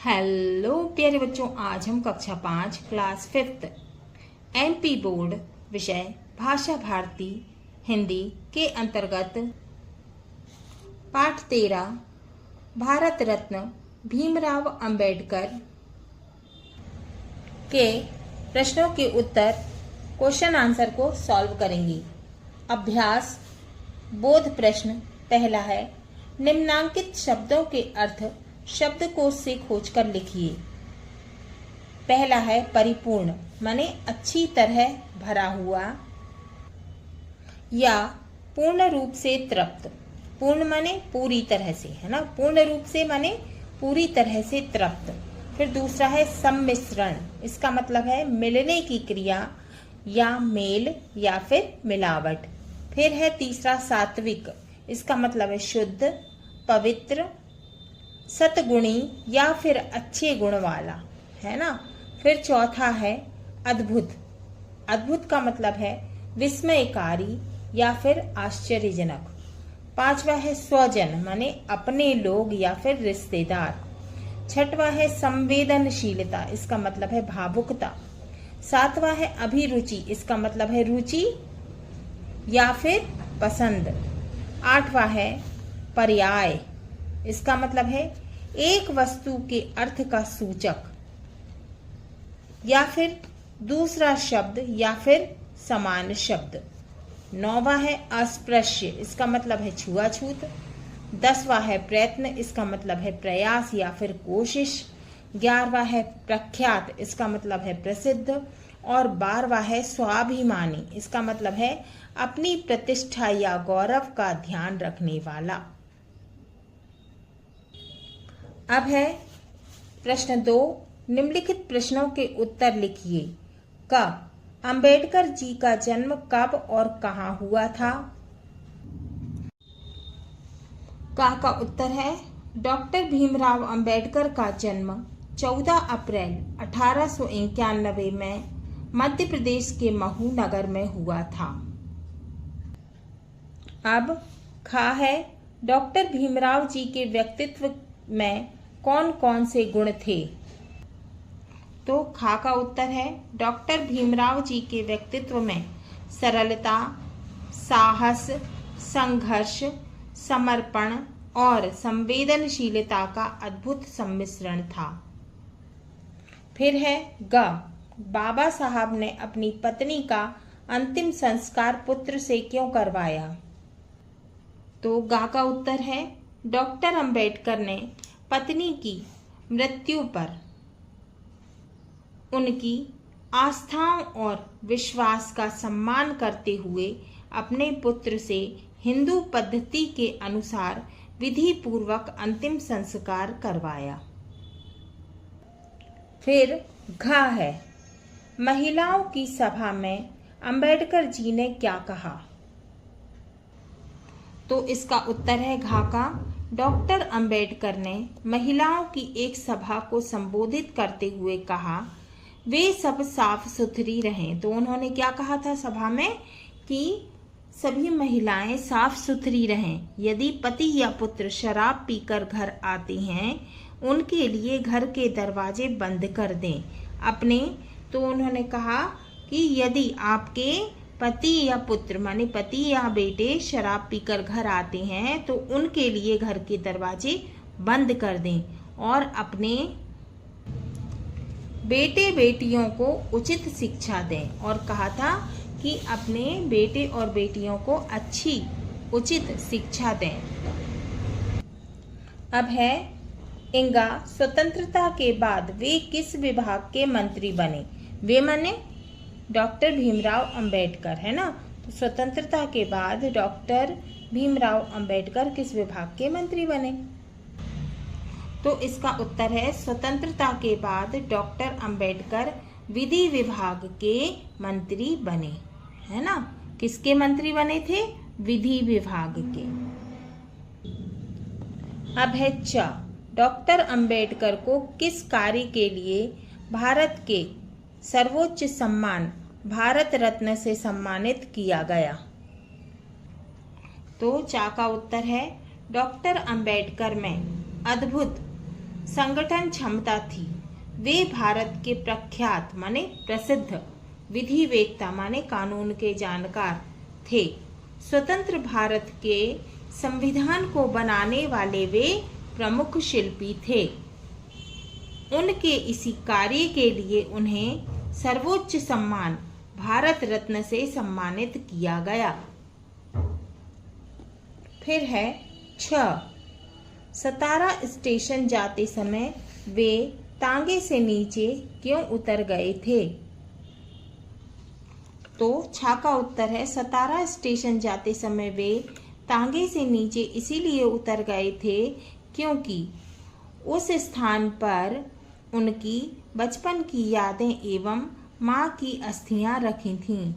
Hello प्यारे बच्चों, आज हम कक्षा 5 क्लास 5 एमपी बोर्ड विषय भाषा भारती हिंदी के अंतर्गत पाठ 13 भारत रत्न भीमराव अंबेडकर के प्रश्नों के उत्तर क्वेश्चन आंसर को सॉल्व करेंगे। अभ्यास बोध प्रश्न पहला है, निम्नांकित शब्दों के अर्थ शब्दकोश से खोजकर लिखिए। पहला है परिपूर्ण, माने अच्छी तरह भरा हुआ, या पूर्ण रूप से तृप्त। पूर्ण माने पूरी तरह से, है ना, पूर्ण रूप से माने पूरी तरह से तृप्त। फिर दूसरा है सम्मिश्रण, इसका मतलब है मिलने की क्रिया या मेल या फिर मिलावट। फिर है तीसरा सात्विक, इसका मतलब है शुद्ध, पवित्र, सतगुणी या फिर अच्छे गुण वाला, है ना। फिर चौथा है अद्भुत, अद्भुत का मतलब है विस्मयकारी या फिर आश्चर्यजनक। पांचवा है स्वजन, माने अपने लोग या फिर रिश्तेदार। छठवा है संवेदनशीलता, इसका मतलब है भावुकता। सातवां है अभिरुचि, इसका मतलब है रुचि या फिर पसंद। आठवां है पर्याय, इसका मतलब है एक वस्तु के अर्थ का सूचक या फिर दूसरा शब्द या फिर समान शब्द। नौवां है अस्पृश्य, इसका मतलब है छुआछूत। 10वां है प्रयत्न, इसका मतलब है प्रयास या फिर कोशिश। 11वां है प्रख्यात, इसका मतलब है प्रसिद्ध। और 12वां है स्वाभिमानी, इसका मतलब है अपनी प्रतिष्ठा या गौरव का ध्यान रखने वाला। अब है प्रश्न 2, निम्नलिखित प्रश्नों के उत्तर लिखिए। क, अंबेडकर जी का जन्म कब और कहाँ हुआ था? का उत्तर है डॉक्टर भीमराव अंबेडकर का जन्म 14 अप्रैल 1891 में मध्य प्रदेश के महू नगर में हुआ था। अब खा है डॉक्टर भीमराव जी के व्यक्तित्व में कौन कौन से गुण थे? तो खा का उत्तर है डॉक्टर भीमराव जी के व्यक्तित्व में सरलता, साहस, संघर्ष, समर्पण और संवेदनशीलता का अद्भुत सम्मिश्रण था। फिर है ग, बाबा साहब ने अपनी पत्नी का अंतिम संस्कार पुत्र से क्यों करवाया? तो गा का उत्तर है डॉक्टर अंबेडकर ने पत्नी की मृत्यु पर उनकी आस्थाओं और विश्वास का सम्मान करते हुए अपने पुत्र से हिंदू पद्धति के अनुसार विधि पूर्वक अंतिम संस्कार करवाया। फिर घ है, महिलाओं की सभा में अंबेडकर जी ने क्या कहा? तो इसका उत्तर है घा का, डॉक्टर अंबेडकर ने महिलाओं की एक सभा को संबोधित करते हुए कहा, वे सब साफ सुथरी रहें। तो उन्होंने क्या कहा था सभा में कि सभी महिलाएं साफ सुथरी रहें। यदि पति या पुत्र शराब पीकर घर आते हैं, उनके लिए घर के दरवाजे बंद कर दें अपने। तो उन्होंने कहा कि यदि आपके पति या पुत्र माने पति या बेटे शराब पीकर घर आते हैं तो उनके लिए घर के दरवाजे बंद कर दें और अपने बेटे बेटियों को उचित शिक्षा दें। और कहा था कि अपने बेटे और बेटियों को अच्छी उचित शिक्षा दें। अब है इंगा, स्वतंत्रता के बाद वे किस विभाग के मंत्री बने? वे माने डॉक्टर भीमराव अंबेडकर, है ना। तो स्वतंत्रता के बाद डॉक्टर भीमराव अंबेडकर किस विभाग के मंत्री बने? तो इसका उत्तर है स्वतंत्रता के बाद डॉक्टर अंबेडकर विधि विभाग के मंत्री बने, है ना। किसके मंत्री बने थे? विधि विभाग के। अब है च, डॉक्टर अंबेडकर को किस कार्य के लिए भारत के सर्वोच्च सम्मान भारत रत्न से सम्मानित किया गया? तो चा का उत्तर है डॉक्टर अंबेडकर में अद्भुत संगठन क्षमता थी। वे भारत के प्रख्यात माने प्रसिद्ध विधिवेत्ता माने कानून के जानकार थे। स्वतंत्र भारत के संविधान को बनाने वाले वे प्रमुख शिल्पी थे। उनके इसी कार्य के लिए उन्हें सर्वोच्च सम्मान भारत रत्न से सम्मानित किया गया। फिर है 6। सतारा स्टेशन जाते समय वे तांगे से नीचे क्यों उतर गए थे? तो छा का उत्तर है सतारा स्टेशन जाते समय वे तांगे से नीचे इसीलिए उतर गए थे क्योंकि उस स्थान पर उनकी बचपन की यादें एवं माँ की अस्थियां रखी थीं।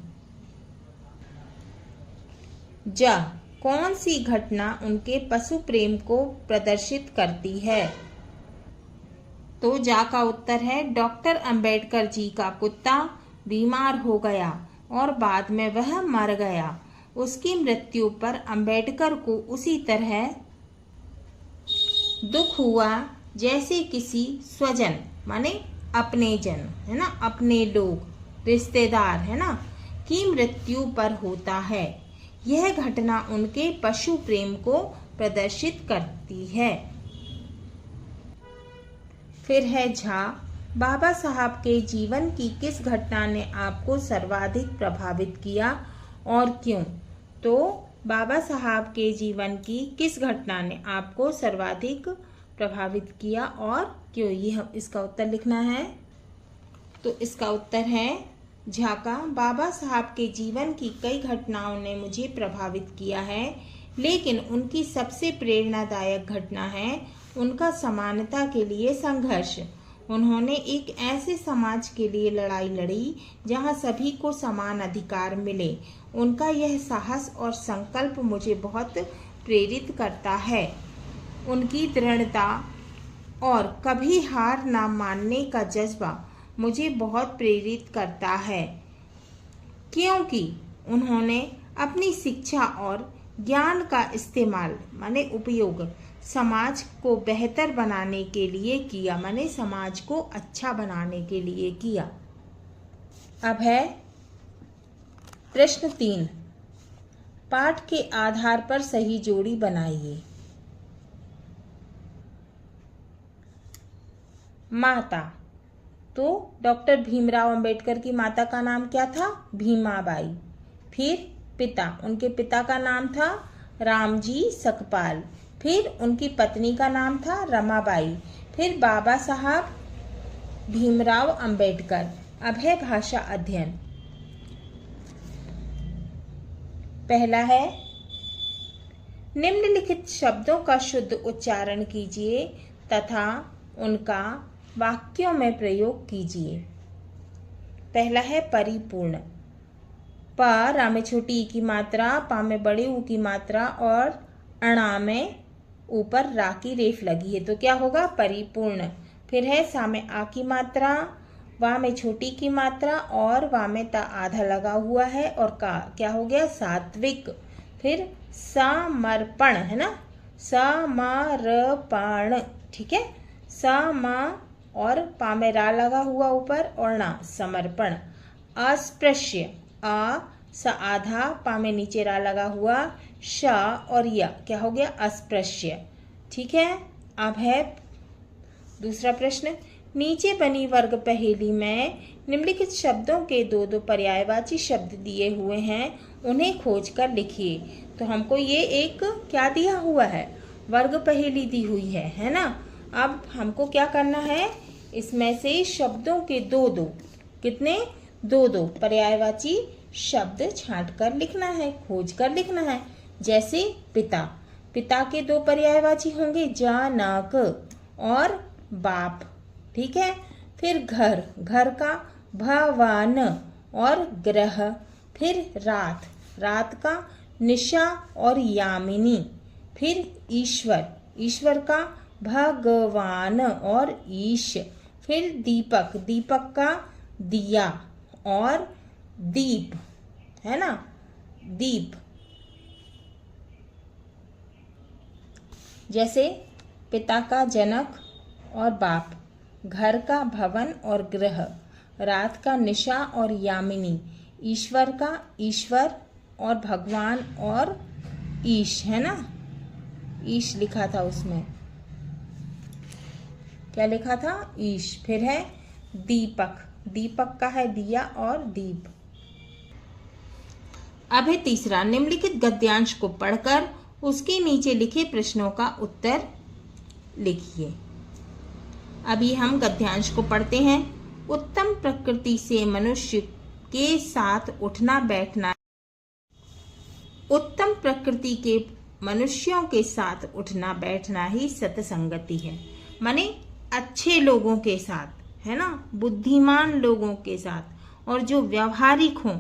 कौन सी घटना उनके पशु प्रेम को प्रदर्शित करती है? तो जा का उत्तर है डॉक्टर अंबेडकर जी का कुत्ता बीमार हो गया और बाद में वह मर गया। उसकी मृत्यु पर अंबेडकर को उसी तरह दुख हुआ जैसे किसी स्वजन माने अपने जन है ना, अपने लोग रिश्तेदार है ना की मृत्यु पर होता है। यह घटना उनके पशु प्रेम को प्रदर्शित करती है। फिर है झा, बाबा साहब के जीवन की किस घटना ने आपको सर्वाधिक प्रभावित किया और क्यों? तो बाबा साहब के जीवन की किस घटना ने आपको सर्वाधिक प्रभावित किया और क्यों, ये इसका उत्तर लिखना है। तो इसका उत्तर है झा का, बाबा साहब के जीवन की कई घटनाओं ने मुझे प्रभावित किया है, लेकिन उनकी सबसे प्रेरणादायक घटना है उनका समानता के लिए संघर्ष। उन्होंने एक ऐसे समाज के लिए लड़ाई लड़ी जहां सभी को समान अधिकार मिले। उनका यह साहस और संकल्प मुझे बहुत प्रेरित करता है। उनकी दृढ़ता और कभी हार ना मानने का जज्बा मुझे बहुत प्रेरित करता है, क्योंकि उन्होंने अपनी शिक्षा और ज्ञान का इस्तेमाल माने उपयोग समाज को बेहतर बनाने के लिए किया, माने समाज को अच्छा बनाने के लिए किया। अब है प्रश्न 3, पाठ के आधार पर सही जोड़ी बनाइए। माता, तो डॉक्टर भीमराव अंबेडकर की माता का नाम क्या था? भीमाबाई। फिर पिता, उनके पिता का नाम था रामजी सकपाल। फिर उनकी पत्नी का नाम था रमाबाई। फिर बाबा साहब भीमराव अंबेडकर। अब है भाषा अध्ययन। पहला है, निम्नलिखित शब्दों का शुद्ध उच्चारण कीजिए तथा उनका वाक्यों में प्रयोग कीजिए। पहला है परिपूर्ण। प रा में छोटी ई की मात्रा, पा में बड़े ऊ की मात्रा और अणा में ऊपर रा की रेफ लगी है, तो क्या होगा? परिपूर्ण। फिर है सा में आ की मात्रा, वा में छोटी की मात्रा और वा में ता आधा लगा हुआ है और का क्या हो गया? सात्विक। फिर समर्पण है ना, समर्पण, ठीक है। समा और पा में रा लगा हुआ ऊपर और ना, समर्पण। अस्पृश्य, आ स आधा, पा में नीचे रा लगा हुआ, श और य क्या हो गया? अस्पृश्य, ठीक है। अब है दूसरा प्रश्न, नीचे बनी वर्ग पहेली में निम्नलिखित शब्दों के दो दो पर्यायवाची शब्द दिए हुए हैं, उन्हें खोजकर लिखिए। तो हमको ये एक क्या दिया हुआ है? वर्ग पहेली दी हुई है ना। अब हमको क्या करना है, इसमें से शब्दों के दो दो, कितने? दो दो पर्यायवाची शब्द छांट कर लिखना है, खोज कर लिखना है। जैसे पिता, पिता के दो पर्यायवाची होंगे जनक और बाप, ठीक है। फिर घर, घर का भवन और ग्रह। फिर रात, रात का निशा और यामिनी। फिर ईश्वर, ईश्वर का भगवान और ईश। फिर दीपक, दीपक का दिया और दीप, है ना, दीप। जैसे पिता का जनक, और बाप, घर का भवन और ग्रह, रात का निशा और यामिनी, ईश्वर का ईश्वर और भगवान और ईश, है ना, ईश लिखा था उसमें, क्या लिखा था, ईश। फिर है दीपक, दीपक का है दिया और दीप। अब है तीसरा, निम्नलिखित गद्यांश को पढ़कर उसके नीचे लिखे प्रश्नों का उत्तर लिखिए। अभी हम गद्यांश को पढ़ते हैं। उत्तम प्रकृति से मनुष्य के साथ उठना बैठना, उत्तम प्रकृति के मनुष्यों के साथ उठना बैठना ही सत्संगति है। माने अच्छे लोगों के साथ, है ना, बुद्धिमान लोगों के साथ और जो व्यवहारिक हों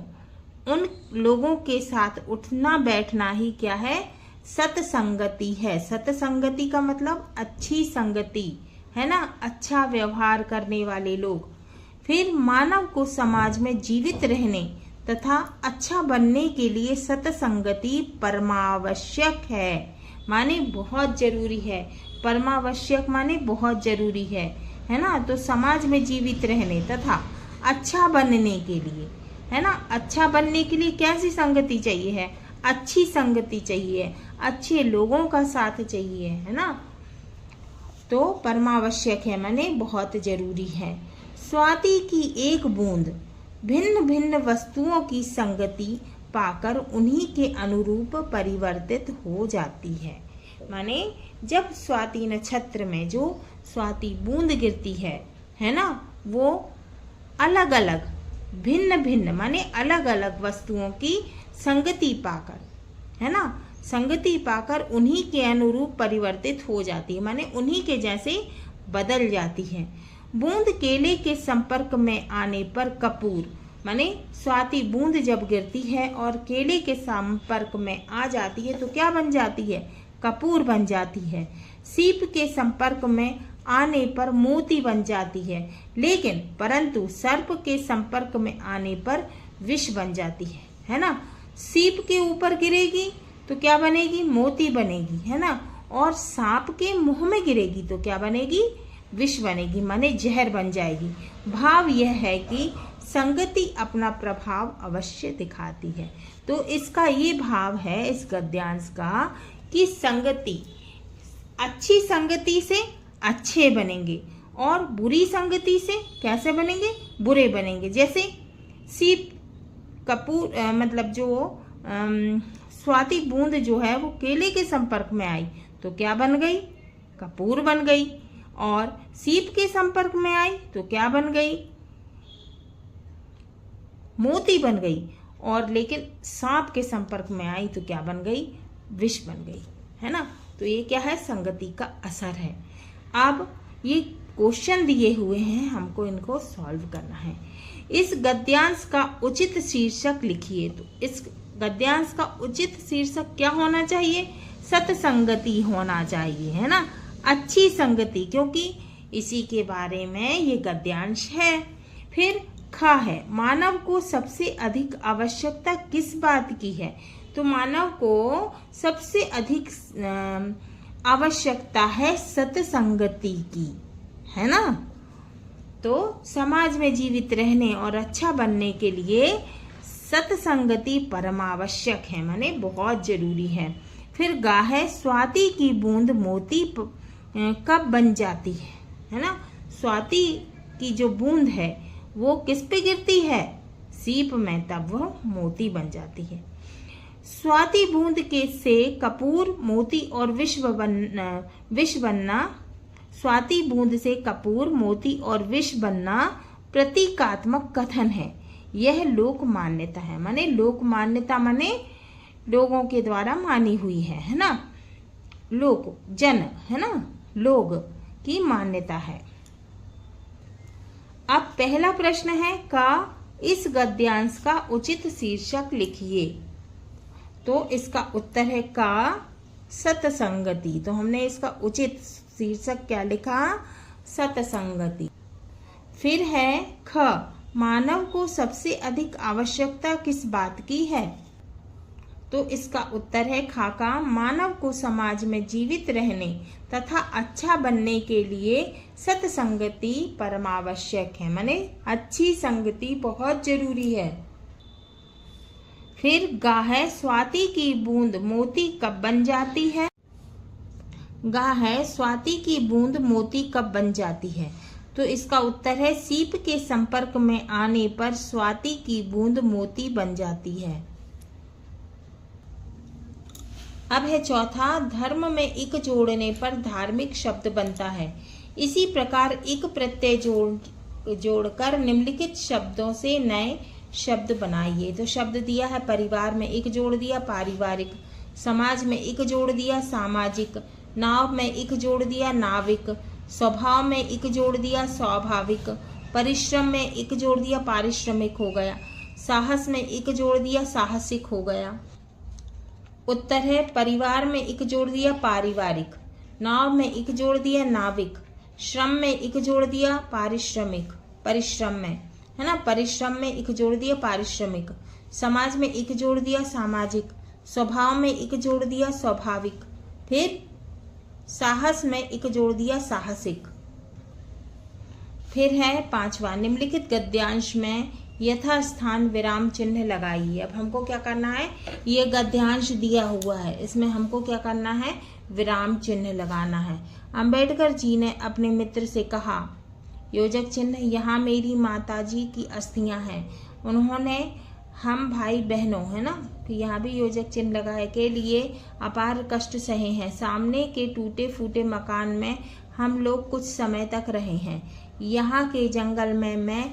उन लोगों के साथ उठना बैठना ही क्या है, सत्संगति है। सत्संगति का मतलब अच्छी संगति, है ना, अच्छा व्यवहार करने वाले लोग। फिर मानव को समाज में जीवित रहने तथा अच्छा बनने के लिए सत्संगति परमावश्यक है, माने बहुत जरूरी है। परमावश्यक माने बहुत जरूरी है ना। तो समाज में जीवित रहने तथा अच्छा बनने के लिए, है ना, अच्छा बनने के लिए कैसी संगति चाहिए है, अच्छी संगति चाहिए, अच्छे लोगों का साथ चाहिए, है ना। तो परमावश्यक है माने बहुत जरूरी है। स्वाति की एक बूंद भिन्न भिन्न वस्तुओं की संगति पाकर उन्हीं के अनुरूप परिवर्तित हो जाती है। माने जब स्वाति नक्षत्र में जो स्वाति बूंद गिरती है ना, वो अलग अलग भिन्न भिन्न माने अलग अलग वस्तुओं की संगति पाकर, है ना, संगति पाकर उन्हीं के अनुरूप परिवर्तित हो जाती है, माने उन्हीं के जैसे बदल जाती है। बूंद केले के संपर्क में आने पर कपूर, माने स्वाति बूंद जब गिरती है और केले के संपर्क में आ जाती है तो क्या बन जाती है, कपूर बन जाती है। सीप के संपर्क में आने पर मोती बन जाती है, लेकिन परंतु सर्प के संपर्क में आने पर विष बन जाती है ना। सीप के ऊपर गिरेगी तो क्या बनेगी, मोती बनेगी, है ना, और सांप के मुंह में गिरेगी तो क्या बनेगी, विष बनेगी, माने जहर बन जाएगी। भाव यह है कि संगति अपना प्रभाव अवश्य दिखाती है। तो इसका ये भाव है इस गद्यांश का कि संगति, अच्छी संगति से अच्छे बनेंगे और बुरी संगति से कैसे बनेंगे, बुरे बनेंगे। जैसे सीप कपूर मतलब जो स्वाति बूंद जो है वो केले के संपर्क में आई तो क्या बन गई, कपूर बन गई, और सीप के संपर्क में आई तो क्या बन गई, मोती बन गई, और लेकिन सांप के संपर्क में आई तो क्या बन गई, विष बन गई, है ना। तो ये क्या है, संगति का असर है। अब ये क्वेश्चन दिए हुए हैं, हमको इनको सॉल्व करना है। इस गद्यांश का उचित शीर्षक लिखिए। तो इस गद्यांश का उचित शीर्षक क्या होना चाहिए, सत्संगति होना चाहिए, है ना, अच्छी संगति, क्योंकि इसी के बारे में ये गद्यांश है। फिर ख है, मानव को सबसे अधिक आवश्यकता किस बात की है। तो मानव को सबसे अधिक आवश्यकता है सत्संगति की, है ना। तो समाज में जीवित रहने और अच्छा बनने के लिए सत्संगति परमावश्यक है, माने बहुत जरूरी है। फिर गा है, स्वाति की बूंद मोती कब बन जाती है ना। स्वाति की जो बूंद है वो किस पे गिरती है, सीप में, तब वो मोती बन जाती है। स्वाति बूंद के से कपूर, मोती और विष बनना, स्वाति बूंद से कपूर, मोती और विष बनना प्रतीकात्मक कथन है। यह लोक मान्यता है, माने लोक मान्यता माने लोगों के द्वारा मानी हुई है ना, लोक जन, है ना, लोग की मान्यता है। अब पहला प्रश्न है का इस गद्यांश का उचित शीर्षक लिखिए। तो इसका उत्तर है का सत्संगति। तो हमने इसका उचित शीर्षक क्या लिखा, सत्संगति। फिर है ख, मानव को सबसे अधिक आवश्यकता किस बात की है। तो इसका उत्तर है खाका मानव को समाज में जीवित रहने तथा अच्छा बनने के लिए सत्संगति परमावश्यक है, माने अच्छी संगति बहुत जरूरी है। फिर गा है स्वाति की बूंद मोती कब बन जाती है। गा है स्वाति की बूंद मोती कब बन जाती है, तो इसका उत्तर है सीप के संपर्क में आने पर स्वाति की बूंद मोती बन जाती है। अब है चौथा, धर्म में इक जोड़ने पर धार्मिक शब्द बनता है। इसी प्रकार इक प्रत्यय जोड़कर निम्नलिखित शब्दों से नए शब्द बनाइए। तो शब्द दिया है परिवार में इक जोड़ दिया पारिवारिक, समाज में इक जोड़ दिया सामाजिक, नाव में इक जोड़ दिया नाविक, स्वभाव में इक जोड़ दिया स्वाभाविक, परिश्रम में इक जोड़ दिया पारिश्रमिक हो गया, साहस में इक जोड़ दिया साहसिक हो गया। उत्तर है परिवार में इक जोड़ दिया पारिवारिक, नाव में इक जोड़ दिया नाविक, श्रम में इक जोड़ दिया पारिश्रमिक, परिश्रम में है ना, परिश्रम में इक जोड़ दिया पारिश्रमिक, समाज में इक जोड़ दिया सामाजिक, स्वभाव में इक जोड़ दिया स्वाभाविक, फिर साहस में इक जोड़ दिया साहसिक। फिर है पांचवा, निम्नलिखित गद्यांश में यथास्थान विराम चिन्ह लगाइए। अब हमको क्या करना है, ये गद्यांश दिया हुआ है, इसमें हमको क्या करना है, विराम चिन्ह लगाना है। अंबेडकर जी ने अपने मित्र से कहा, योजक चिन्ह, यहाँ मेरी माताजी की अस्थियां हैं, उन्होंने हम भाई बहनों है ना, तो यहाँ भी योजक चिन्ह लगाए के लिए अपार कष्ट सहे हैं, सामने के टूटे फूटे मकान में हम लोग कुछ समय तक रहे हैं, यहाँ के जंगल में मैं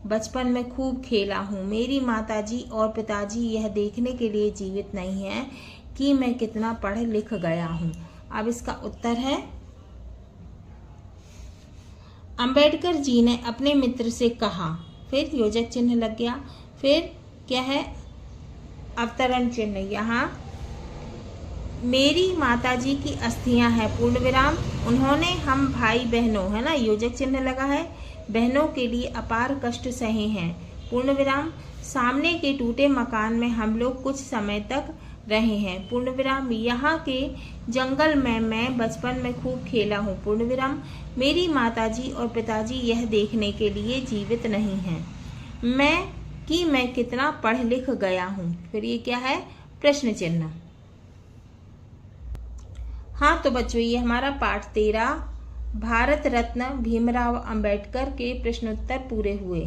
बचपन में खूब खेला हूँ, मेरी माताजी और पिताजी यह देखने के लिए जीवित नहीं है कि मैं कितना पढ़ लिख गया हूँ। अब इसका उत्तर है अंबेडकर जी ने अपने मित्र से कहा, फिर योजक चिन्ह लग गया, फिर क्या है अवतरण चिन्ह, यहाँ मेरी माताजी की अस्थियां हैं पूर्ण विराम, उन्होंने हम भाई बहनों है ना, योजक चिन्ह लगा है, बहनों के लिए अपार कष्ट सहे हैं पूर्ण विराम, सामने के टूटे मकान में हम लोग कुछ समय तक रहे हैं पूर्ण विराम, यहाँ के जंगल में मैं बचपन में खूब खेला हूँ पूर्ण विराम, मेरी माताजी और पिताजी यह देखने के लिए जीवित नहीं हैं मैं कितना पढ़ लिख गया हूँ। फिर ये क्या है, प्रश्न चिन्ह। हाँ तो बच्चों, ये हमारा पाठ 13 भारत रत्न भीमराव अंबेडकर के प्रश्नोत्तर पूरे हुए।